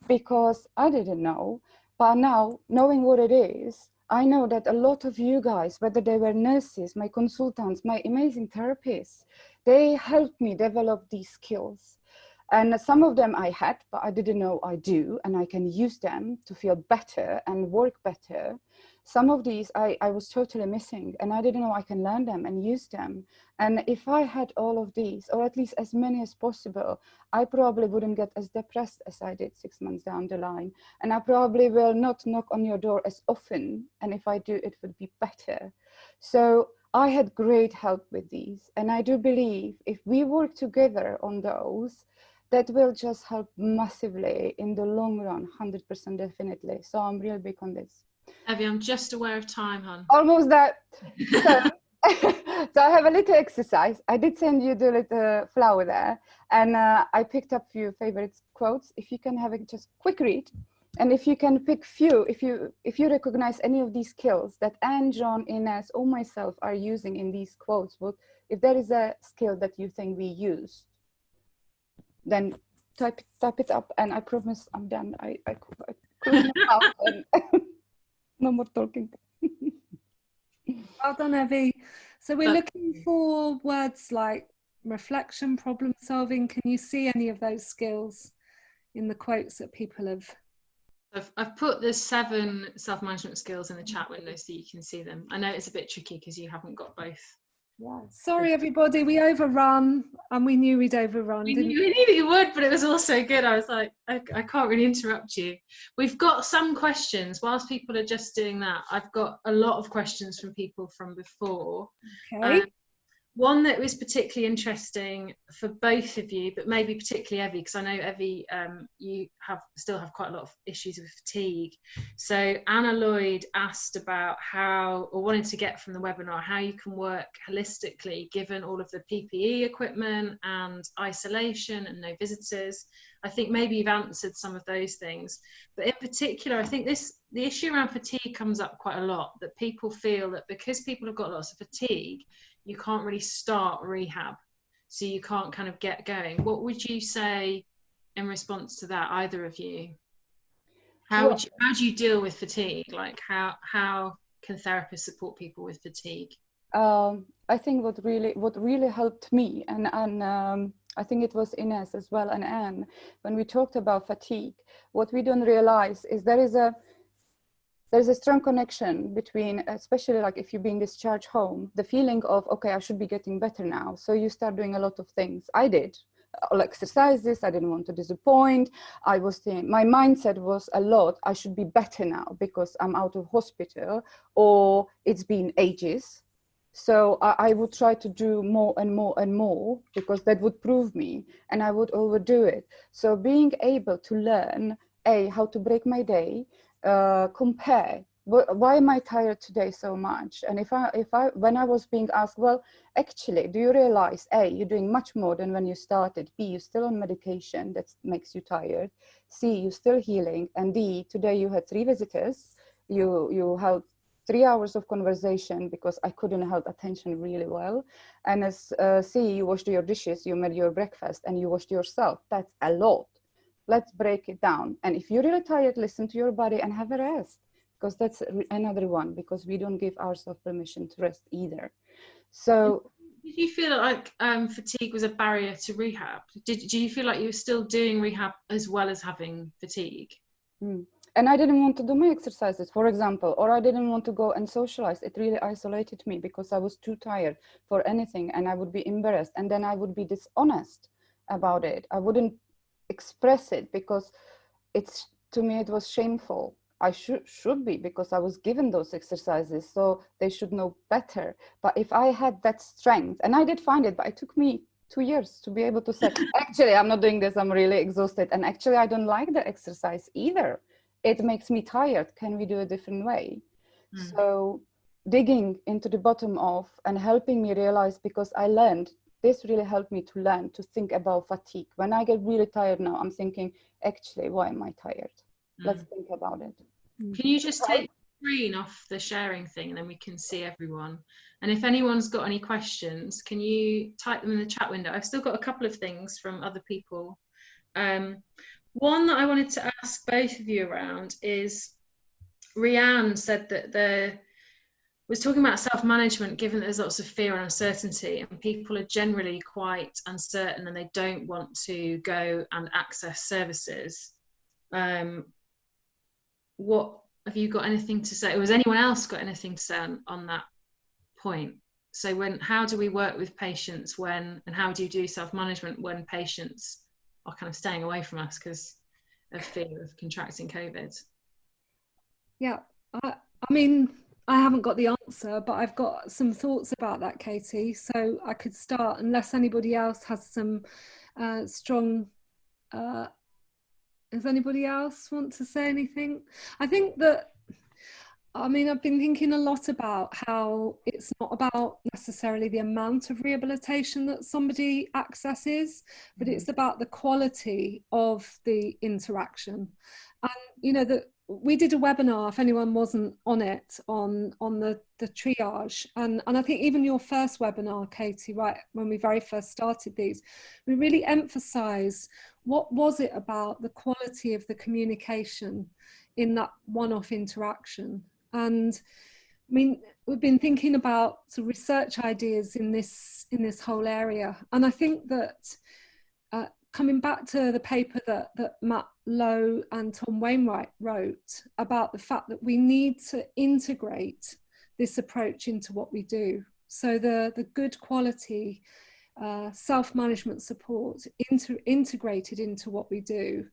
because I didn't know. But now, knowing what it is, I know that a lot of you guys, whether they were nurses, my consultants, my amazing therapists, they helped me develop these skills. And some of them I had, but I didn't know I do, and I can use them to feel better and work better. Some of these I was totally missing, and I didn't know I can learn them and use them. And if I had all of these, or at least as many as possible, I probably wouldn't get as depressed as I did 6 months down the line. And I probably will not knock on your door as often. And if I do, it would be better. So I had great help with these. And I do believe if we work together on those, that will just help massively in the long run, 100% definitely. So I'm real big on this. Evi, I'm just aware of time, hon. Almost that. So I have a little exercise. I did send you the little flower there, and I picked up a few favorite quotes. If you can have a just quick read, and if you can pick few, if you recognize any of these skills that Anne, John, Ines, or myself are using in these quotes, if there is a skill that you think we use, then type it up, and I promise I'm done. I close my mouth and no more talking. Well done, Evi. So we're looking for words like reflection, problem solving. Can you see any of those skills in the quotes that people have? I've put the 7 self-management skills in the chat window so you can see them. I know it's a bit tricky because you haven't got both. Yeah. Sorry, everybody, we overrun, and we knew we'd overrun. We knew that you would, but it was also good. I was like, I can't really interrupt you. We've got some questions. Whilst people are just doing that, I've got a lot of questions from people from before. Okay. One that was particularly interesting for both of you, but maybe particularly Evi, because I know Evi, you still have quite a lot of issues with fatigue. So Anna Lloyd asked about wanted to get from the webinar how you can work holistically given all of the PPE equipment and isolation and no visitors. I think maybe you've answered some of those things, but in particular, I think the issue around fatigue comes up quite a lot, that people feel that because people have got lots of fatigue, you can't really start rehab, so you can't kind of get going. What would you say in response to that, either of you? How do you deal with fatigue? Like how can therapists support people with fatigue? I think what really helped me, and I think it was Ines as well and Anne, when we talked about fatigue, what we don't realize is there's a strong connection between, especially like if you're being discharged home, the feeling of, okay, I should be getting better now. So you start doing a lot of things. I did. all exercises. I didn't want to disappoint. I was thinking, my mindset was a lot, I should be better now because I'm out of hospital, or it's been ages. So I would try to do more and more and more because that would prove me, and I would overdo it. So being able to learn, how to break my day, compare, why am I tired today so much? And when I was being asked, well, actually, do you realize, A, you're doing much more than when you started, B, you're still on medication that makes you tired, C, you're still healing, and D, today you had 3 visitors, you held 3 hours of conversation because I couldn't hold attention really well. And as C, you washed your dishes, you made your breakfast, and you washed yourself. That's a lot. Let's break it down. And if you're really tired, listen to your body and have a rest, because that's another one, because we don't give ourselves permission to rest either. So did you feel like fatigue was a barrier to rehab? Do you feel like you were still doing rehab as well as having fatigue? And I didn't want to do my exercises, for example, or I didn't want to go and socialize. It really isolated me because I was too tired for anything, and I would be embarrassed, and then I would be dishonest about it. I wouldn't express it because to me it was shameful. I should be, because I was given those exercises, so they should know better. But if I had that strength, and I did find it, but it took me 2 years to be able to say, actually, I'm not doing this, I'm really exhausted, and actually I don't like the exercise either. It makes me tired. Can we do a different way? So digging into the bottom of and helping me realize, because I learned, this really helped me to learn to think about fatigue. When I get really tired now, I'm thinking, actually, why am I tired? Let's think about it. Can you just take the screen off the sharing thing, and then we can see everyone? And if anyone's got any questions, can you type them in the chat window? I've still got a couple of things from other people. One that I wanted to ask both of you around is, Rianne said that was talking about self-management, given that there's lots of fear and uncertainty, and people are generally quite uncertain and they don't want to go and access services. What have you got anything to say? Or has anyone else got anything to say on that point? So how do we work with patients and how do you do self-management when patients are kind of staying away from us because of fear of contracting COVID? Yeah, I mean, I haven't got the answer, but I've got some thoughts about that, Katie. So I could start, unless anybody else has some strong. Does anybody else want to say anything? I think that, I've been thinking a lot about how it's not about necessarily the amount of rehabilitation that somebody accesses, but it's about the quality of the interaction. And we did a webinar, if anyone wasn't on it, on the triage, and I think even your first webinar, Katie, right when we very first started these, we really emphasise what was it about the quality of the communication in that one-off interaction. And we've been thinking about sort of research ideas in this whole area, and I think that coming back to the paper that Matt Lowe and Tom Wainwright wrote about the fact that we need to integrate this approach into what we do. So the good quality self-management support integrated into what we do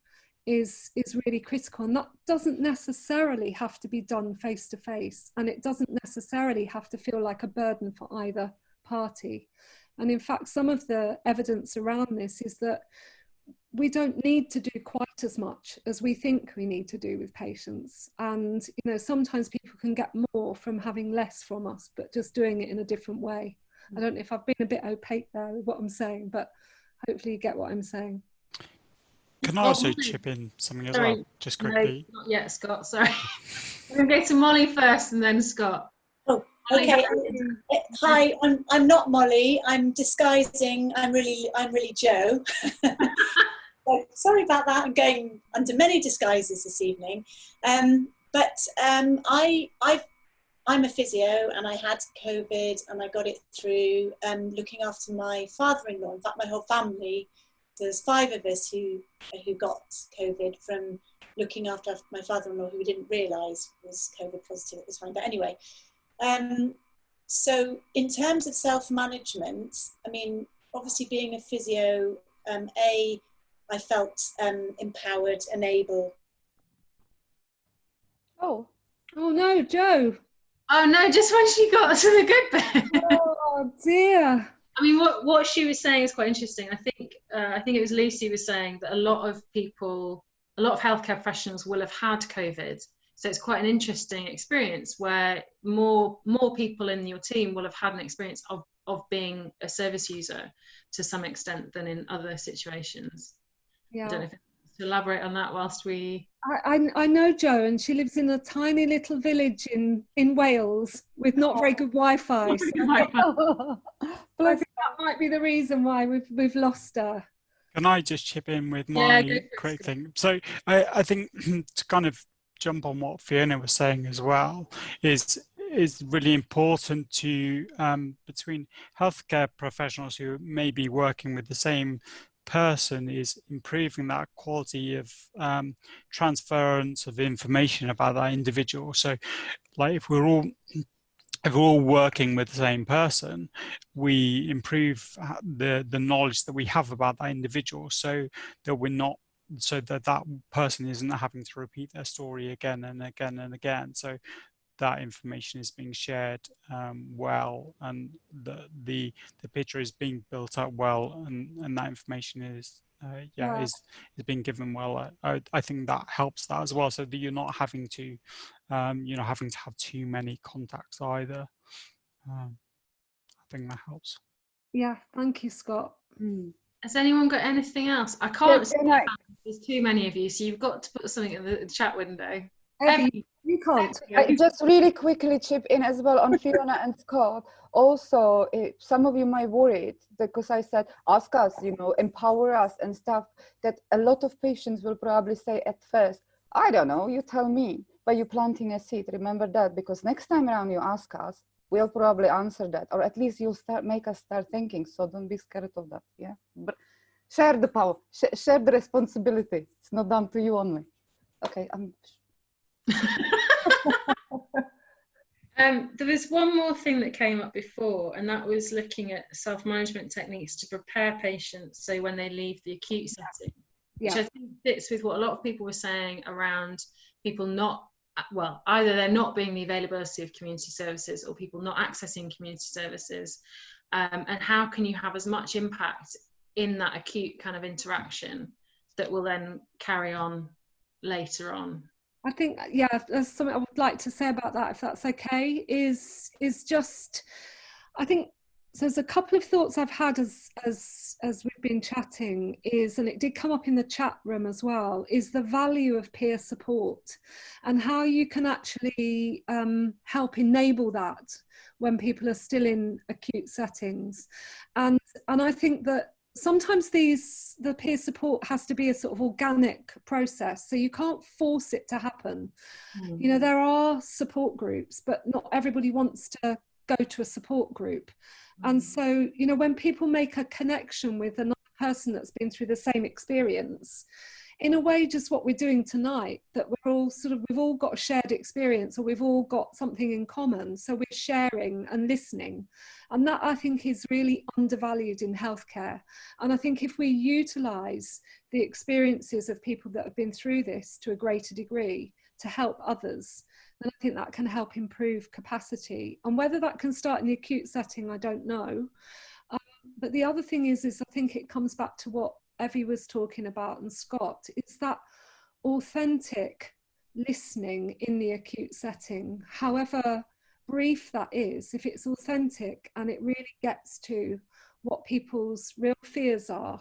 is really critical. And that doesn't necessarily have to be done face-to-face, and it doesn't necessarily have to feel like a burden for either party. And in fact, some of the evidence around this is that we don't need to do quite as much as we think we need to do with patients. And sometimes people can get more from having less from us, but just doing it in a different way. I don't know if I've been a bit opaque there with what I'm saying, but hopefully you get what I'm saying. Can I also chip in something as well, just quickly? No, not yet, Scott, sorry. We're going to go to Molly first and then Scott. Oh, okay. Hi, I'm not Molly. I'm disguising. I'm really Joe. So, sorry about that. I'm going under many disguises this evening. But I'm a physio, and I had COVID, and I got it through looking after my father-in-law. In fact, my whole family. There's 5 of us who got COVID from looking after my father-in-law, who we didn't realise was COVID positive at the time. But anyway, so in terms of self-management, obviously being a physio, I felt empowered and able. Oh. Oh no, Joe. Oh no, just when she got to the good bit. Oh dear. I mean, what she was saying is quite interesting. I think it was Lucy was saying that a lot of healthcare professionals will have had COVID. So it's quite an interesting experience where more people in your team will have had an experience of being a service user to some extent than in other situations. Yeah. I don't know if to elaborate on that whilst we... I know Jo, and she lives in a tiny little village in Wales with not very good Wi-Fi. So I think that might be the reason why we've lost her. Can I just chip in with my quick thing? So I think to kind of jump on what Fiona was saying as well is really important to between healthcare professionals who may be working with the same person is improving that quality of transference of information about that individual. So like if we're all working with the same person, we improve the knowledge that we have about that individual, so that that person isn't having to repeat their story again and again and again. So that information is being shared well, and the picture is being built up well, and that information is is being given well. I think that helps that as well, so that you're not having to have too many contacts either. I think that helps. Yeah, thank you, Scott. Has anyone got anything else? I can't see there's too many of you, so you've got to put something in the chat window. Evi, you can't. I just really quickly chip in as well on Fiona and Scott. Also, some of you might worried because I said, ask us, empower us and stuff, that a lot of patients will probably say at first, I don't know, you tell me, but you're planting a seed. Remember that, because next time around you ask us, we'll probably answer that, or at least you'll make us start thinking. So don't be scared of that. Yeah, but share the power, share the responsibility. It's not down to you only. Okay, there was one more thing that came up before, and that was looking at self-management techniques to prepare patients so when they leave the acute setting, which I think fits with what a lot of people were saying around people either they're not being the availability of community services or people not accessing community services, and how can you have as much impact in that acute kind of interaction that will then carry on later on. I think, there's something I would like to say about that, if that's okay, is just, I think, so there's a couple of thoughts I've had as we've been chatting and it did come up in the chat room as well, is the value of peer support and how you can actually help enable that when people are still in acute settings. And I think that sometimes the peer support has to be a sort of organic process, so you can't force it to happen. There are support groups, but not everybody wants to go to a support group. And so when people make a connection with another person that's been through the same experience, in a way, just what we're doing tonight, that we've all got a shared experience, or we've all got something in common, so we're sharing and listening, and that I think is really undervalued in healthcare. And I think if we utilize the experiences of people that have been through this to a greater degree to help others, then I think that can help improve capacity. And whether that can start in the acute setting, I don't know. But the other thing is I think it comes back to what Evi was talking about, and Scott, it's that authentic listening in the acute setting, however brief that is. If it's authentic and it really gets to what people's real fears are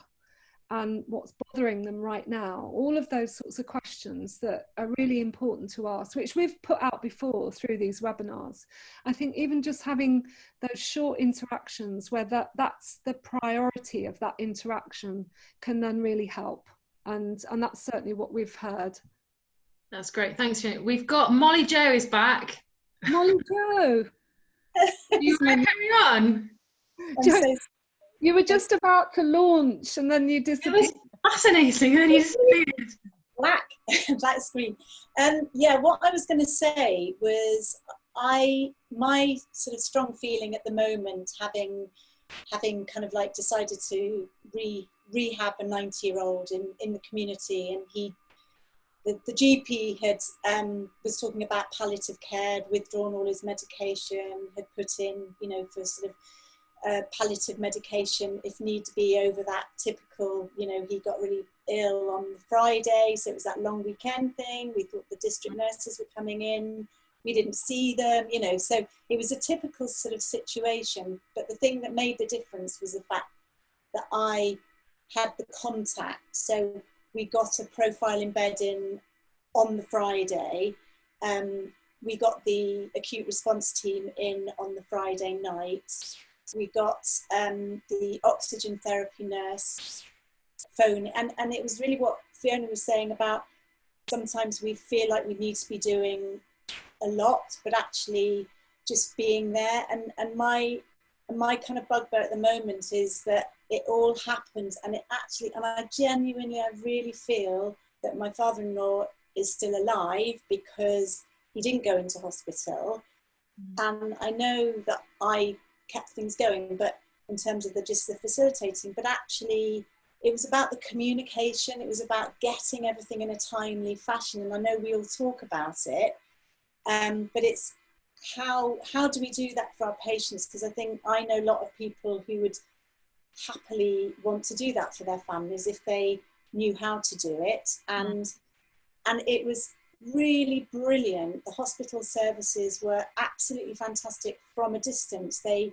and what's bothering them right now, all of those sorts of questions that are really important to ask, which we've put out before through these webinars. I think even just having those short interactions where that's the priority of that interaction can then really help. And that's certainly what we've heard. That's great, thanks Fiona. We've got Molly Jo is back. Molly Jo. You want to carry on? You were just about to launch and then you disappeared. It was fascinating, and then you disappeared. Black screen. What I was going to say was my sort of strong feeling at the moment, having kind of like decided to rehab a 90-year-old in the community, and the GP was talking about palliative care, had withdrawn all his medication, had put in, you know, for sort of palliative medication if need to be over that typical, you know, he got really ill on the Friday, so it was that long weekend thing. We thought the district nurses were coming in, we didn't see them, you know, so it was a typical sort of situation. But the thing that made the difference was the fact that I had the contact. So we got a profile in bed in on the Friday. We got the acute response team in on the Friday night. We got the oxygen therapy nurse phone. And it was really what Fiona was saying about sometimes we feel like we need to be doing a lot, but actually just being there. And my kind of bugbear at the moment is that it all happened, and I really feel that my father-in-law is still alive because he didn't go into hospital. And I know that I kept things going, but in terms of the facilitating, but actually it was about the communication, it was about getting everything in a timely fashion. And I know we all talk about it, but it's how do we do that for our patients? Because I know a lot of people who would happily want to do that for their families if they knew how to do it. And it was really brilliant. The hospital services were absolutely fantastic from a distance. They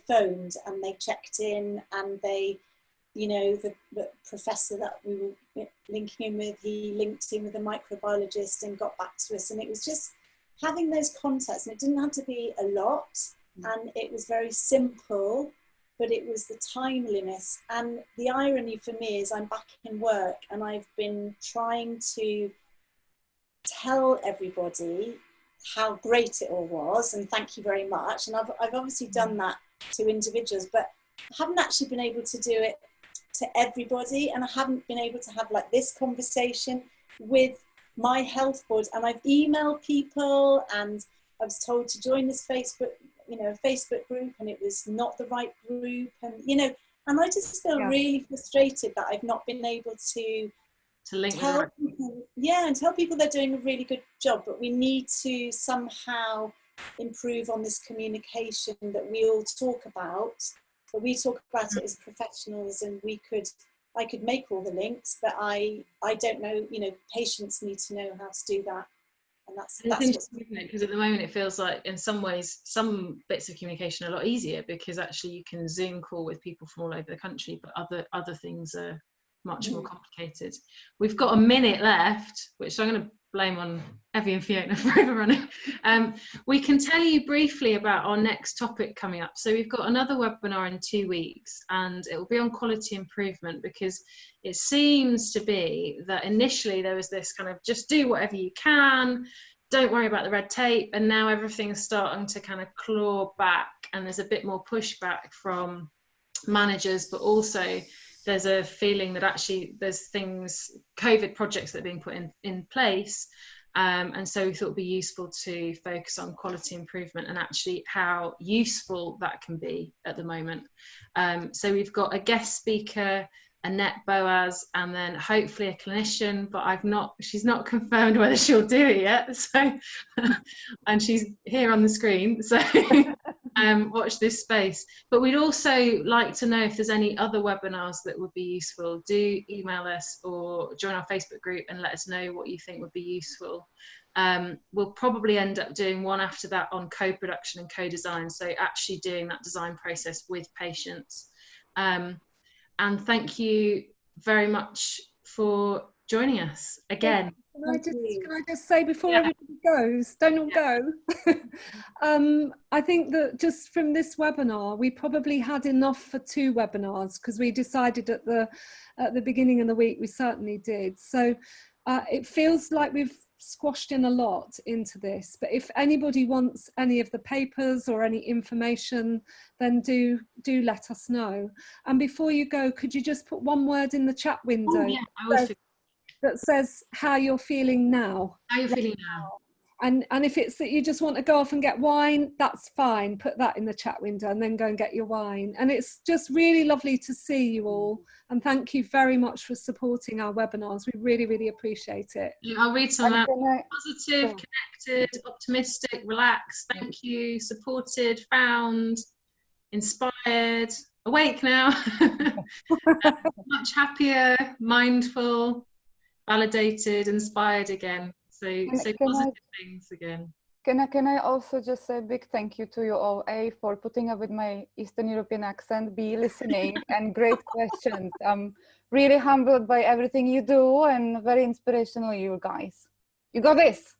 phoned and they checked in, and they, you know, the professor that we were linking in with, he linked in with a microbiologist and got back to us. And it was just having those contacts, and it didn't have to be a lot, and it was very simple, but it was the timeliness. And the irony for me is I'm back in work, and I've been trying to tell everybody how great it all was, and thank you very much. And I've obviously done that to individuals, but I haven't actually been able to do it to everybody. And I haven't been able to have like this conversation with my health board. And I've emailed people, and I was told to join this Facebook group, and it was not the right group. And, you know, and I just feel really frustrated that I've not been able to link tell people, and tell people they're doing a really good job. But we need to somehow improve on this communication that we all talk about. But we talk about it as professionals, and I could make all the links, but I don't know, you know, patients need to know how to do that. And that's interesting, isn't it? Because at the moment it feels like in some ways some bits of communication are a lot easier, because actually you can Zoom call with people from all over the country, but other things are much more complicated. We've got a minute left, which I'm going to blame on Evi and Fiona for overrunning. We can tell you briefly about our next topic coming up. So we've got another webinar in 2 weeks, and it will be on quality improvement, because it seems to be that initially there was this kind of just do whatever you can, don't worry about the red tape, and now everything's starting to kind of claw back, and there's a bit more pushback from managers, but also there's a feeling that actually there's COVID projects that are being put in place. And so we thought it'd be useful to focus on quality improvement and actually how useful that can be at the moment. So we've got a guest speaker, Annette Boaz, and then hopefully a clinician, but she's not confirmed whether she'll do it yet. So, and she's here on the screen. So watch this space. But we'd also like to know if there's any other webinars that would be useful. Do email us or join our Facebook group and let us know what you think would be useful. We'll probably end up doing one after that on co-production and co-design, so actually doing that design process with patients. And thank you very much for joining us again. Can I just say before everybody goes, don't all go. I think that just from this webinar, we probably had enough for 2 webinars, because we decided at the beginning of the week, we certainly did. So it feels like we've squashed in a lot into this, but if anybody wants any of the papers or any information, then do let us know. And before you go, could you just put one word in the chat window? Oh, yeah, I always that says how you're feeling now. How you're feeling now. And if it's that you just want to go off and get wine, that's fine. Put that in the chat window and then go and get your wine. And it's just really lovely to see you all. And thank you very much for supporting our webinars. We really, really appreciate it. I'll read some of that. Positive, connected, optimistic, relaxed, thank you, supported, found, inspired, awake now, much happier, mindful, validated, inspired again. So positive things again. Can I also just say a big thank you to you all, A, for putting up with my Eastern European accent, B, listening, and great questions. I'm really humbled by everything you do and very inspirational, you guys. You got this.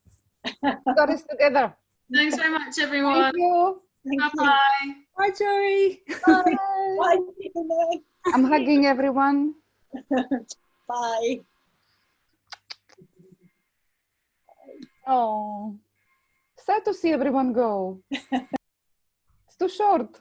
You got this together. Thanks very much, everyone. Thank you. Bye-bye. Bye, Joey. Bye. Bye. I'm hugging everyone. Bye. Oh, sad to see everyone go. It's too short.